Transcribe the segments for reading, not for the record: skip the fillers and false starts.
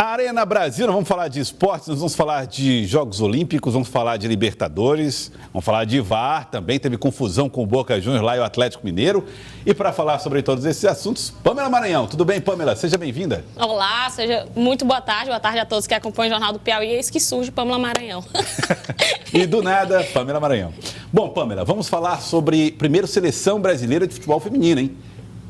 Arena Brasil, nós vamos falar de esportes, nós vamos falar de Jogos Olímpicos, vamos falar de Libertadores, vamos falar de VAR, também teve confusão com o Boca Juniors lá e o Atlético Mineiro. E para falar sobre todos esses assuntos, Pamela Maranhão. Tudo bem, Pamela? Seja bem-vinda. Olá, seja muito boa tarde a todos que acompanham o Jornal do Piauí. Eis que surge Pamela Maranhão. E do nada, Pamela Maranhão. Bom, Pamela, vamos falar sobre primeiro Seleção Brasileira de Futebol Feminino, hein?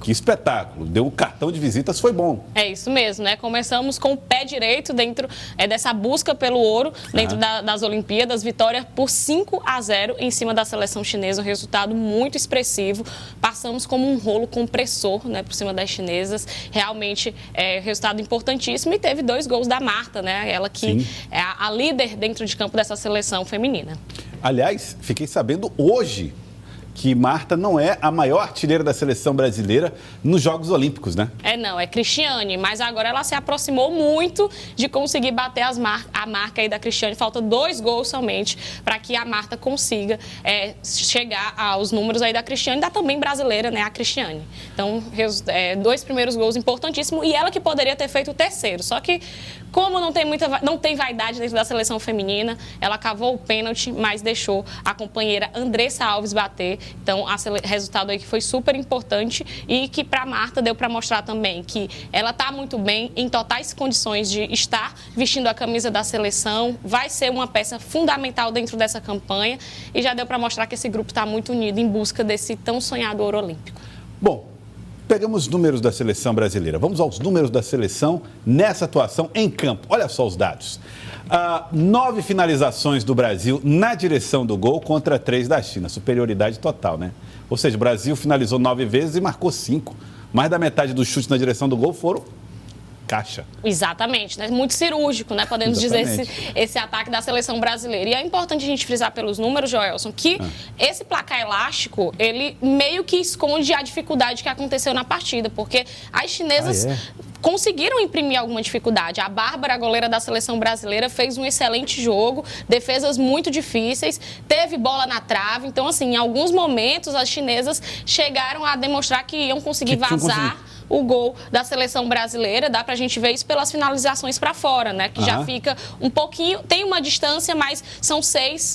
Que espetáculo, deu o cartão de visitas, foi bom. É isso mesmo, né? Começamos com o pé direito dentro dessa busca pelo ouro, dentro das Olimpíadas, vitória por 5-0 em cima da seleção chinesa, um resultado muito expressivo. Passamos como um rolo compressor, né, por cima das chinesas, realmente resultado importantíssimo, e teve 2 gols da Marta, né? Ela que Sim. é a líder dentro de campo dessa seleção feminina. Aliás, fiquei sabendo hoje que Marta não é a maior artilheira da seleção brasileira nos Jogos Olímpicos, né? Não, é Cristiane, mas agora ela se aproximou muito de conseguir bater a marca aí da Cristiane. Falta 2 gols somente para que a Marta consiga chegar aos números aí da Cristiane, da também brasileira, né, a Cristiane. Então, 2 primeiros gols importantíssimos, e ela que poderia ter feito o terceiro, só que como não tem vaidade dentro da seleção feminina, ela cavou o pênalti, mas deixou a companheira Andressa Alves bater. Então, resultado aí que foi super importante e que para a Marta deu para mostrar também que ela está muito bem, em totais condições de estar vestindo a camisa da seleção, vai ser uma peça fundamental dentro dessa campanha, e já deu para mostrar que esse grupo está muito unido em busca desse tão sonhado ouro olímpico. Bom, pegamos os números da seleção brasileira. Vamos aos números da seleção nessa atuação em campo. Olha só os dados. 9 finalizações do Brasil na direção do gol contra 3 da China. Superioridade total, né? Ou seja, o Brasil finalizou 9 vezes e marcou 5. Mais da metade dos chutes na direção do gol foram caixa. Exatamente, né? Muito cirúrgico, né? Podemos dizer esse ataque da seleção brasileira. E é importante a gente frisar pelos números, Joelson, que esse placar elástico, ele meio que esconde a dificuldade que aconteceu na partida, porque as chinesas conseguiram imprimir alguma dificuldade. A Bárbara, a goleira da seleção brasileira, fez um excelente jogo, defesas muito difíceis, teve bola na trave. Então, assim, em alguns momentos as chinesas chegaram a demonstrar que iam conseguir vazar o gol da seleção brasileira. Dá pra gente ver isso pelas finalizações para fora, né? Que já fica um pouquinho, tem uma distância, mas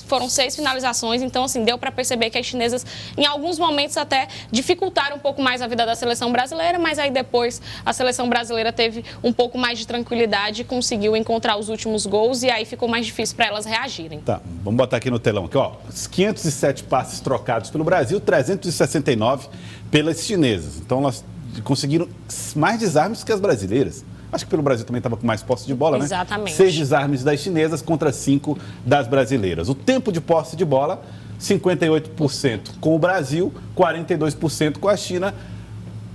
foram 6 finalizações. Então, assim, deu para perceber que as chinesas, em alguns momentos, até dificultaram um pouco mais a vida da seleção brasileira, mas aí depois a seleção brasileira teve um pouco mais de tranquilidade e conseguiu encontrar os últimos gols, e aí ficou mais difícil para elas reagirem. Tá, vamos botar aqui no telão, aqui, ó, 507 passes trocados pelo Brasil, 369 pelas chinesas. Então, elas conseguiram mais desarmes que as brasileiras. Acho que pelo Brasil também estava com mais posse de bola, né? Exatamente. 6 desarmes das chinesas contra 5 das brasileiras. O tempo de posse de bola, 58% com o Brasil, 42% com a China.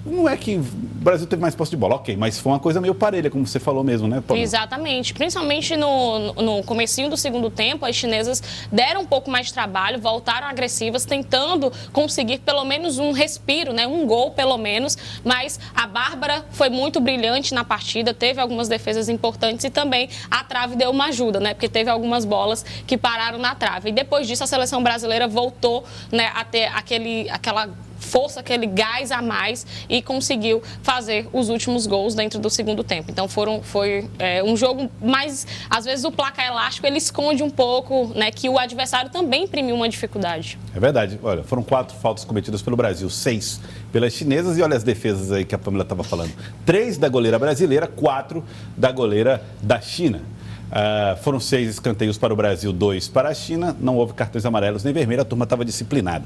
Não é que o Brasil teve mais posse de bola, ok, mas foi uma coisa meio parelha, como você falou mesmo, né, Paulo? Exatamente. Principalmente no comecinho do segundo tempo, as chinesas deram um pouco mais de trabalho, voltaram agressivas, tentando conseguir pelo menos um respiro, né, um gol pelo menos, mas a Bárbara foi muito brilhante na partida, teve algumas defesas importantes, e também a trave deu uma ajuda, né, porque teve algumas bolas que pararam na trave. E depois disso a seleção brasileira voltou, né, a ter aquela força, aquele gás a mais, e conseguiu fazer os últimos gols dentro do segundo tempo. Então foi um jogo mais, às vezes o placar elástico ele esconde um pouco, né, que o adversário também imprimiu uma dificuldade. É verdade. Olha, foram 4 faltas cometidas pelo Brasil, 6 pelas chinesas, e olha as defesas aí que a Pamela estava falando. 3 da goleira brasileira, 4 da goleira da China. Foram 6 escanteios para o Brasil, 2 para a China. Não houve cartões amarelos nem vermelhos, a turma estava disciplinada.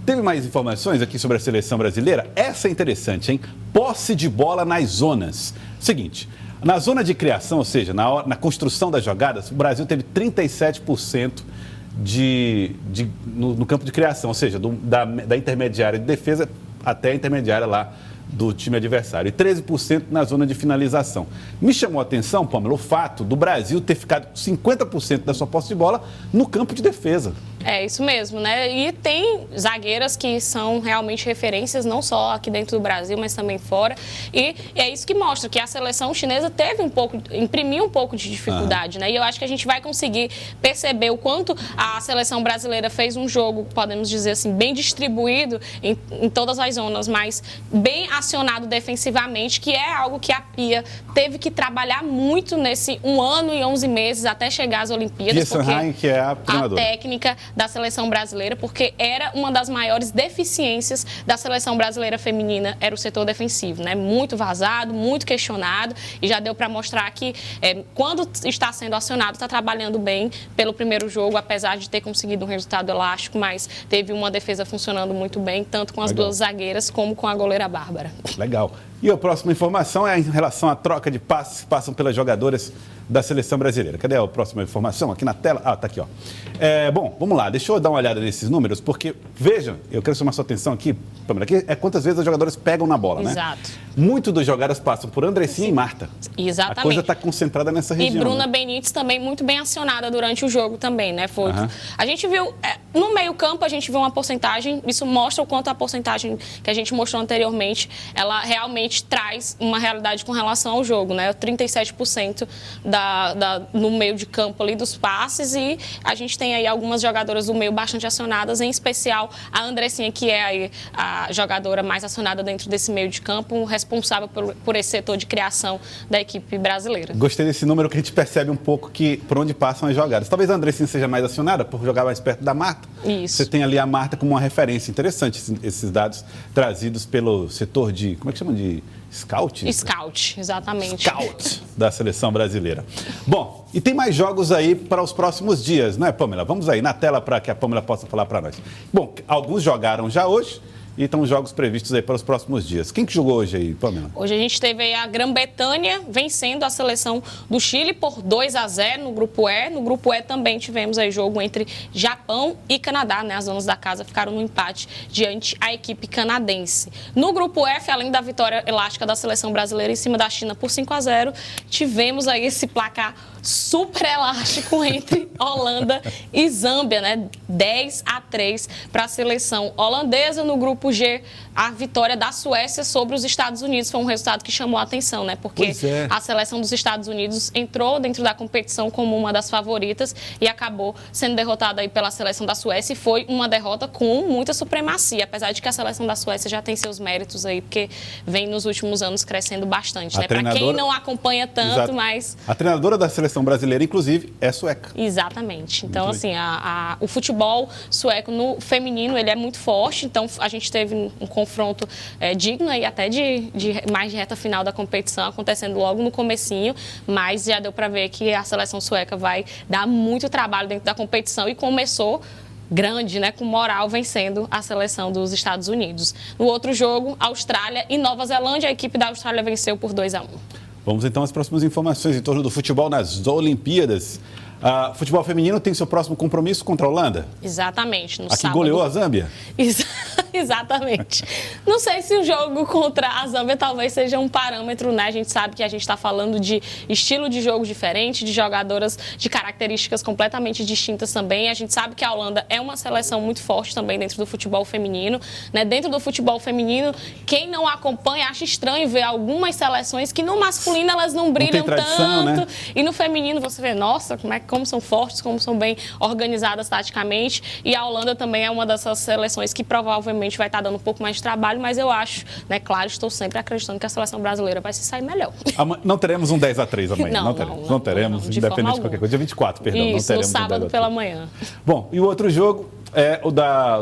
Teve mais informações aqui sobre a seleção brasileira? Essa é interessante, hein? Posse de bola nas zonas. Seguinte, na zona de criação, ou seja, na construção das jogadas, o Brasil teve 37% no campo de criação, ou seja, da intermediária de defesa até a intermediária lá do time adversário, e 13% na zona de finalização. Me chamou a atenção, Pamela, o fato do Brasil ter ficado com 50% da sua posse de bola no campo de defesa. É isso mesmo, né? E tem zagueiras que são realmente referências, não só aqui dentro do Brasil, mas também fora. E é isso que mostra que a seleção chinesa imprimiu um pouco de dificuldade, né? E eu acho que a gente vai conseguir perceber o quanto a seleção brasileira fez um jogo, podemos dizer assim, bem distribuído em todas as zonas, mas bem acionado defensivamente, que é algo que a Pia teve que trabalhar muito nesse 1 ano e 11 meses até chegar às Olimpíadas. Pia Sanhain, que é a treinadora. A técnica da seleção brasileira, porque era uma das maiores deficiências da seleção brasileira feminina, era o setor defensivo, né? Muito vazado, muito questionado, e já deu para mostrar que quando está sendo acionado, está trabalhando bem pelo primeiro jogo, apesar de ter conseguido um resultado elástico, mas teve uma defesa funcionando muito bem, tanto com as duas zagueiras como com a goleira Bárbara. Legal. E a próxima informação é em relação à troca de passes que passam pelas jogadoras da seleção brasileira. Cadê a próxima informação? Aqui na tela? Ah, tá aqui, ó. Bom, vamos lá. Deixa eu dar uma olhada nesses números, porque, vejam, eu quero chamar sua atenção aqui, Pamela, que é quantas vezes as jogadoras pegam na bola, né? Exato. Muito das jogadas passam por Andressinha e Marta. Exatamente. A coisa está concentrada nessa região. E Bruna né? Benítez também muito bem acionada durante o jogo também, né? A gente viu, no meio-campo, a gente viu uma porcentagem, isso mostra o quanto a porcentagem que a gente mostrou anteriormente, ela realmente traz uma realidade com relação ao jogo, né? 37% no meio de campo ali dos passes, e a gente tem aí algumas jogadoras do meio bastante acionadas, em especial a Andressinha, que é aí a jogadora mais acionada dentro desse meio de campo, responsável por esse setor de criação da equipe brasileira. Gostei desse número que a gente percebe um pouco que por onde passam as jogadas. Talvez a Andressinha seja mais acionada por jogar mais perto da Marta. Isso. Você tem ali a Marta como uma referência. Interessante esses dados trazidos pelo setor de, como é que chama? De scout? Scout, exatamente. Scout da seleção brasileira. Bom, e tem mais jogos aí para os próximos dias, não é, Pamela? Vamos aí na tela para que a Pamela possa falar para nós. Bom, alguns jogaram já hoje e estão jogos previstos aí para os próximos dias. Quem que jogou hoje aí, Pamela? Hoje a gente teve aí a Grã-Bretanha vencendo a seleção do Chile por 2-0 no Grupo E. No Grupo E também tivemos aí jogo entre Japão e Canadá, né? As donas da casa ficaram no empate diante a equipe canadense. No Grupo F, além da vitória elástica da seleção brasileira em cima da China por 5-0, tivemos aí esse placar super elástico entre Holanda e Zâmbia, né? 10-3 para a seleção holandesa. No Grupo G, a vitória da Suécia sobre os Estados Unidos foi um resultado que chamou a atenção, né? Porque a seleção dos Estados Unidos entrou dentro da competição como uma das favoritas e acabou sendo derrotada aí pela seleção da Suécia, e foi uma derrota com muita supremacia, apesar de que a seleção da Suécia já tem seus méritos aí, porque vem nos últimos anos crescendo bastante, né? Para quem não acompanha tanto, Exato. mas... A treinadora da seleção brasileira, inclusive, é sueca. Exatamente. Então, assim, o futebol sueco no feminino, ele é muito forte, então a gente teve um confronto digno aí até de mais de reta final da competição, acontecendo logo no comecinho, mas já deu para ver que a seleção sueca vai dar muito trabalho dentro da competição, e começou grande, né, com moral, vencendo a seleção dos Estados Unidos. No outro jogo, Austrália e Nova Zelândia, a equipe da Austrália venceu por 2-1. Vamos então às próximas informações em torno do futebol nas Olimpíadas. O futebol feminino tem seu próximo compromisso contra a Holanda? Exatamente. No sábado. Sábado. Goleou a Zâmbia? Exatamente. Não sei se o jogo contra a Zâmbia talvez seja um parâmetro, né? A gente sabe que a gente está falando de estilo de jogo diferente, de jogadoras de características completamente distintas também. A gente sabe que a Holanda é uma seleção muito forte também dentro do futebol feminino, né? Dentro do futebol feminino, quem não acompanha acha estranho ver algumas seleções que no masculino elas não brilham tradição, tanto. Né? E no feminino você vê, nossa, como são fortes, como são bem organizadas taticamente. E a Holanda também é uma dessas seleções que provavelmente vai estar dando um pouco mais de trabalho, mas eu acho, né, claro, estou sempre acreditando que a seleção brasileira vai se sair melhor. Não teremos um 10-3 amanhã. Não teremos, independente de qualquer coisa. Dia 24, perdão. Isso, não teremos no sábado pela manhã. Bom, e o outro jogo é o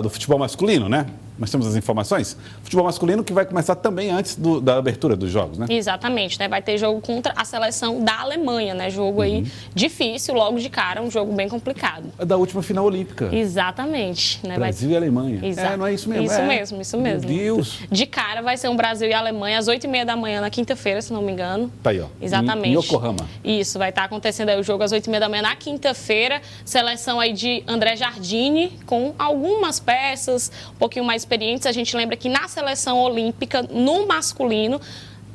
do futebol masculino, né? Nós temos as informações. Futebol masculino que vai começar também antes da abertura dos jogos, né? Exatamente, né? Vai ter jogo contra a seleção da Alemanha, né? Jogo aí difícil, logo de cara, um jogo bem complicado. É da última final olímpica. Exatamente. Né? Brasil e Alemanha. Exato. Não é isso mesmo? Isso mesmo. Meu Deus. De cara vai ser um Brasil e Alemanha às 8h30 da manhã na quinta-feira, se não me engano. Tá aí, ó. Exatamente. Em Yokohama. Isso, vai estar acontecendo aí o jogo às 8h30 da manhã na quinta-feira. Seleção aí de André Jardine, com algumas peças um pouquinho mais experientes. A gente lembra que na seleção olímpica, no masculino,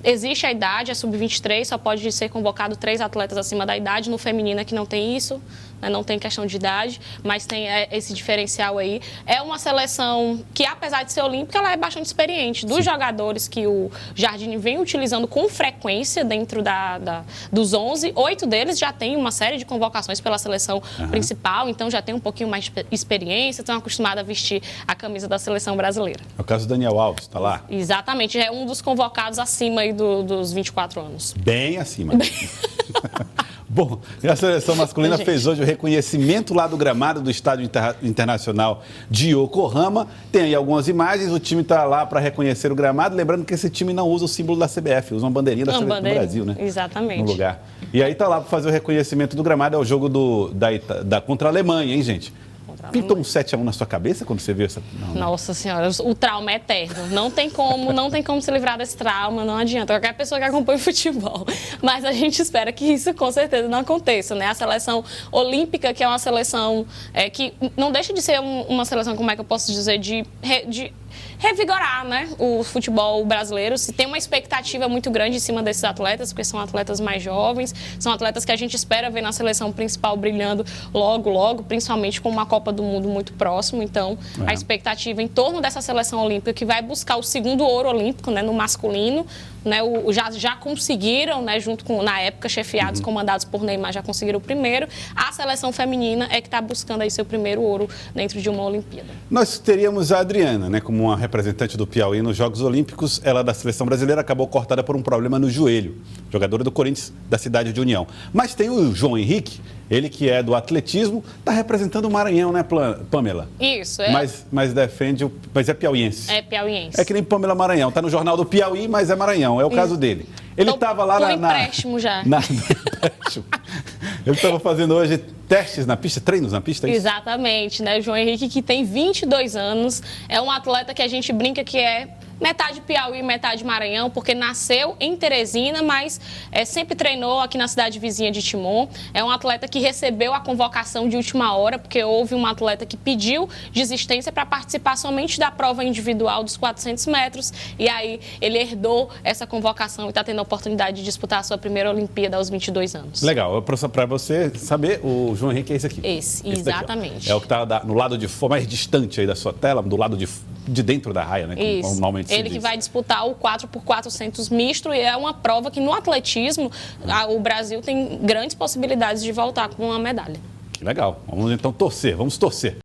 Existe a idade, é sub-23, só pode ser convocado 3 atletas acima da idade. No feminino é que não tem isso, né? Não tem questão de idade, mas tem esse diferencial aí. É uma seleção que, apesar de ser olímpica, ela é bastante experiente. Dos jogadores que o Jardine vem utilizando com frequência dentro dos 11, 8 deles já têm uma série de convocações pela seleção principal, então já tem um pouquinho mais de experiência, estão acostumados a vestir a camisa da seleção brasileira. É o caso do Daniel Alves, está lá? Exatamente, é um dos convocados acima aí dos 24 anos. Bem acima. Bom, a seleção masculina fez hoje o reconhecimento lá do gramado do Estádio Internacional de Yokohama. Tem aí algumas imagens, o time está lá para reconhecer o gramado. Lembrando que esse time não usa o símbolo da CBF, usa uma bandeirinha da seleção do Brasil, né? Exatamente. No lugar. E aí está lá para fazer o reconhecimento do gramado, é o jogo contra a Alemanha, hein, gente? Pintou um 7-1 na sua cabeça quando você viu essa... Não, né? Nossa Senhora, o trauma é eterno. Não tem como se livrar desse trauma, não adianta. Qualquer pessoa que acompanha o futebol. Mas a gente espera que isso com certeza não aconteça, né? A seleção olímpica, que é uma seleção que não deixa de ser uma seleção, como é que eu posso dizer, de revigorar, né, o futebol brasileiro. Se tem uma expectativa muito grande em cima desses atletas, porque são atletas mais jovens, são atletas que a gente espera ver na seleção principal brilhando logo, principalmente com uma Copa do Mundo muito próximo. Então, a expectativa em torno dessa seleção olímpica, que vai buscar o segundo ouro olímpico, né, no masculino, né, já conseguiram, né, junto com, na época, chefiados, comandados por Neymar, já conseguiram o primeiro. A seleção feminina é que está buscando aí seu primeiro ouro dentro de uma Olimpíada. Nós teríamos a Adriana, né, como uma representante do Piauí nos Jogos Olímpicos. Ela, da seleção brasileira, acabou cortada por um problema no joelho. Jogadora do Corinthians, da cidade de União. Mas tem o João Henrique, ele que é do atletismo, está representando o Maranhão, né, Pamela? Isso, é. Mas defende, mas é piauiense. É piauiense. É que nem Pamela Maranhão, está no Jornal do Piauí, mas é Maranhão, é o caso dele. Ele estava lá empréstimo já. Ele estava fazendo hoje testes na pista, treinos na pista? É isso? Exatamente, né? O João Henrique, que tem 22 anos, é um atleta que a gente brinca que é metade Piauí, metade Maranhão, porque nasceu em Teresina, mas sempre treinou aqui na cidade vizinha de Timon. É um atleta que recebeu a convocação de última hora, porque houve um atleta que pediu desistência para participar somente da prova individual dos 400 metros, e aí ele herdou essa convocação e está tendo a oportunidade de disputar a sua primeira Olimpíada aos 22 anos. Legal, para você saber, o João Henrique é esse aqui. Esse exatamente. Daqui, é o que está no lado mais distante aí da sua tela, do lado de dentro da raia, né? Isso. Normalmente ele que vai disputar o 4x400 misto, e é uma prova que no atletismo o Brasil tem grandes possibilidades de voltar com uma medalha. Legal, vamos então torcer, vamos torcer.